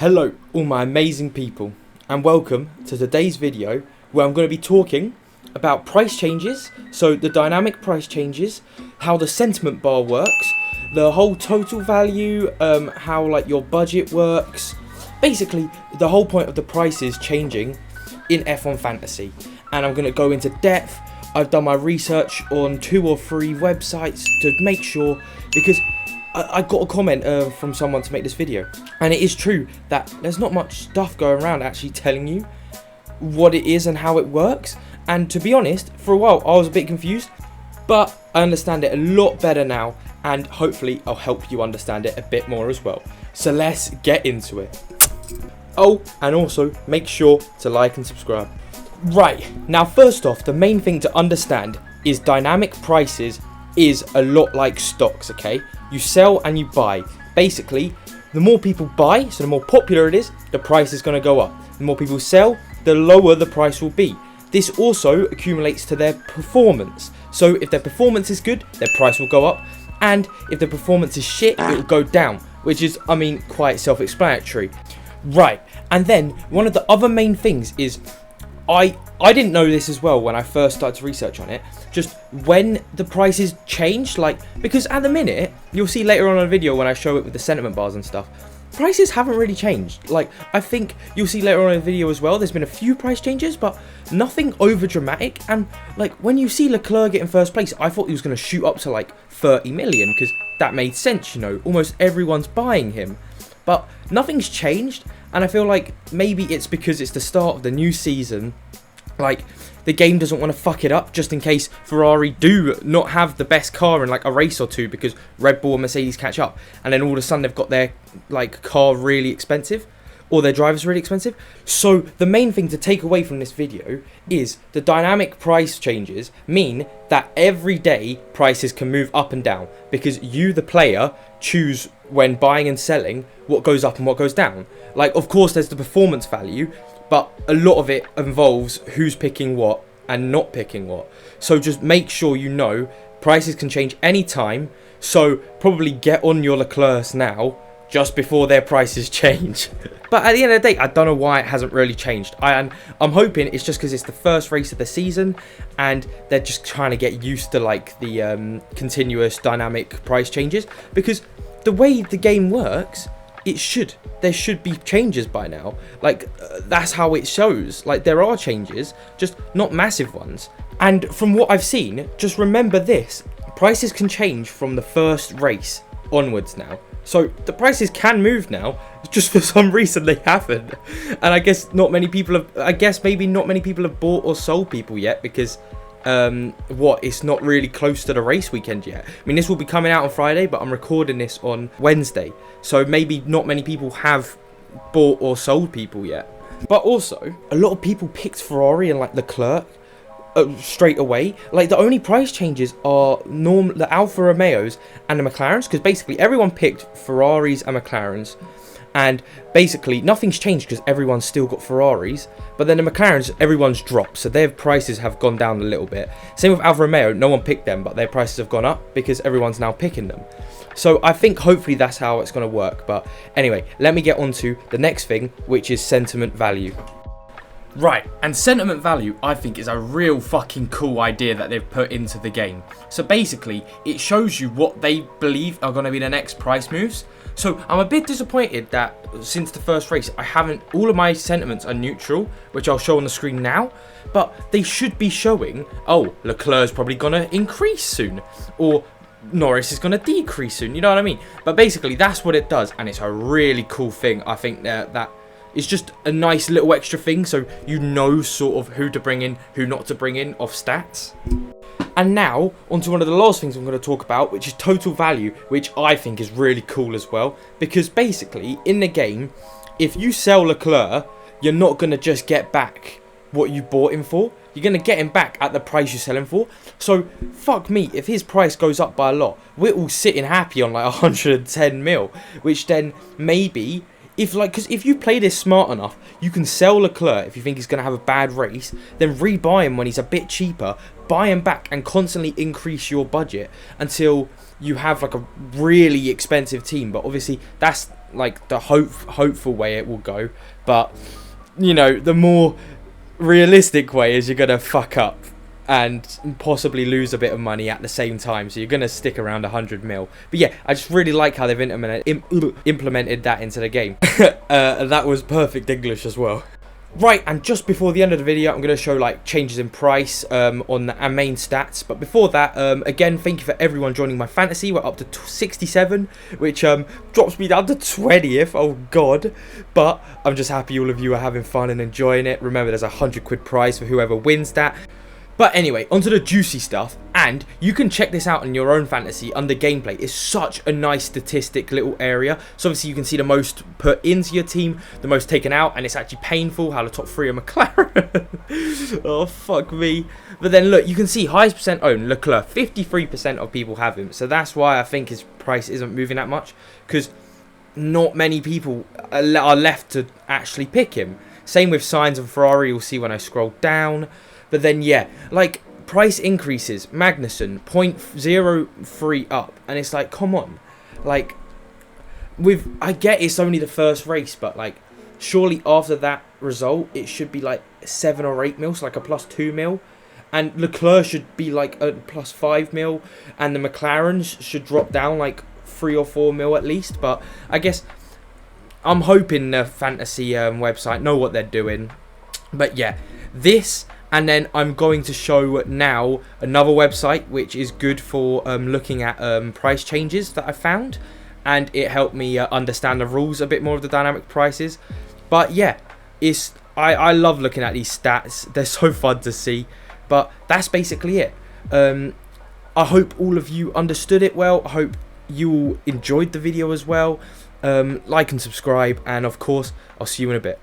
Hello all my amazing people and welcome to today's video where I'm going to be talking about price changes, so the dynamic price changes, how the sentiment bar works, the whole total value, how like your budget works, basically the whole point of the prices changing in F1 Fantasy. And I'm going to go into depth. I've done my research on 2 or 3 websites to make sure, because I got a comment from someone to make this video, and it is true that there's not much stuff going around actually telling you what it is and how it works. And to be honest, for a while I was a bit confused, but I understand it a lot better now, and hopefully I'll help you understand it a bit more as well. So let's get into it. Oh, and also make sure to like and subscribe. Right, now first off, the main thing to understand is dynamic prices is a lot like stocks, okay? You sell and you buy. Basically, the more people buy, so the more popular it is, the price is going to go up. The more people sell, the lower the price will be. This also accumulates to their performance. So if their performance is good, their price will go up. And if their performance is shit, it will go down. Which is, quite self-explanatory. Right, and then one of the other main things is, I didn't know this as well when I first started to research on it, just when the prices change, because at the minute, you'll see later on in the video when I show it with the sentiment bars and stuff, prices haven't really changed. I think you'll see later on in the video as well, there's been a few price changes, but nothing over dramatic. And when you see Leclerc get in first place, I thought he was going to shoot up to 30 million, because that made sense, almost everyone's buying him. But nothing's changed, and I feel like maybe it's because it's the start of the new season. The game doesn't want to fuck it up just in case Ferrari do not have the best car in a race or two, because Red Bull and Mercedes catch up, and then all of a sudden they've got their car really expensive, or their drivers really expensive. So the main thing to take away from this video is the dynamic price changes mean that every day prices can move up and down, because you, the player, choose when buying and selling what goes up and what goes down. Of course there's the performance value, but a lot of it involves who's picking what and not picking what. So just make sure prices can change any time. So probably get on your Leclercs now, just before their prices change. But at the end of the day, I don't know why it hasn't really changed. I'm hoping it's just because it's the first race of the season, and they're just trying to get used to the continuous dynamic price changes. Because the way the game works, there should be changes by now. That's how it shows. There are changes, just not massive ones. And from what I've seen, just remember this: prices can change from the first race onwards now. So the prices can move now, just for some reason they haven't. And I guess maybe not many people have bought or sold people yet, because it's not really close to the race weekend yet. This will be coming out on Friday, but I'm recording this on Wednesday, so maybe not many people have bought or sold people yet. But also, a lot of people picked Ferrari and Leclerc straight away. The only price changes are the Alfa Romeos and the McLarens, because basically everyone picked Ferraris and McLarens, and basically nothing's changed because everyone's still got Ferraris. But then the McLarens, everyone's dropped, so their prices have gone down a little bit. Same with Alfa Romeo, no one picked them, but their prices have gone up because everyone's now picking them. So I think hopefully that's how it's going to work. But anyway, let me get on to the next thing, which is sentiment value. Right, and sentiment value I think is a real fucking cool idea that they've put into the game. So basically, it shows you what they believe are going to be the next price moves. So I'm a bit disappointed that since the first race, all of my sentiments are neutral, which I'll show on the screen now. But they should be showing, Leclerc's probably going to increase soon, or Norris is going to decrease soon, you know what I mean? But basically, that's what it does, and it's a really cool thing. I think that it's just a nice little extra thing, so sort of who to bring in, who not to bring in off stats. And now, onto one of the last things I'm going to talk about, which is total value, which I think is really cool as well. Because basically, in the game, if you sell Leclerc, you're not going to just get back what you bought him for. You're going to get him back at the price you sell him for. So, fuck me, if his price goes up by a lot, we're all sitting happy on 110 mil, which then maybe, because if you play this smart enough, you can sell Leclerc if you think he's going to have a bad race, then rebuy him when he's a bit cheaper, buy him back and constantly increase your budget until you have a really expensive team. But obviously that's like the hopeful way it will go, but you know, the more realistic way is you're gonna fuck up and possibly lose a bit of money at the same time, so you're gonna stick around 100 mil. But yeah, I just really like how they've implemented that into the game. That was perfect English as well. Right, and just before the end of the video, I'm going to show like changes in price on our main stats. But before that, again, thank you for everyone joining my fantasy. We're up to 67, which drops me down to 20th. Oh god! But I'm just happy all of you are having fun and enjoying it. Remember, there's a £100 prize for whoever wins that. But anyway, onto the juicy stuff, and you can check this out in your own fantasy under gameplay. It's such a nice statistic little area. So obviously you can see the most put into your team, the most taken out, and it's actually painful how the top 3 are McLaren. Oh, fuck me. But then look, you can see highest percent owned, Leclerc, 53% of people have him. So that's why I think his price isn't moving that much, because not many people are left to actually pick him. Same with Sainz and Ferrari, you'll see when I scroll down. But then, yeah, like, price increases. Magnussen, 0.03 up. And it's like, come on. Like, I get it's only the first race, but, like, surely after that result, it should be, like, 7 or 8 mil, so, like, a plus 2 mil. And Leclerc should be, like, a plus 5 mil. And the McLarens should drop down, like, 3 or 4 mil at least. But I guess I'm hoping the fantasy website know what they're doing. But, yeah, this... And then I'm going to show now another website which is good for looking at price changes that I found. And it helped me understand the rules a bit more of the dynamic prices. But yeah, I love looking at these stats. They're so fun to see. But that's basically it. I hope all of you understood it well. I hope you all enjoyed the video as well. Like and subscribe. And of course, I'll see you in a bit.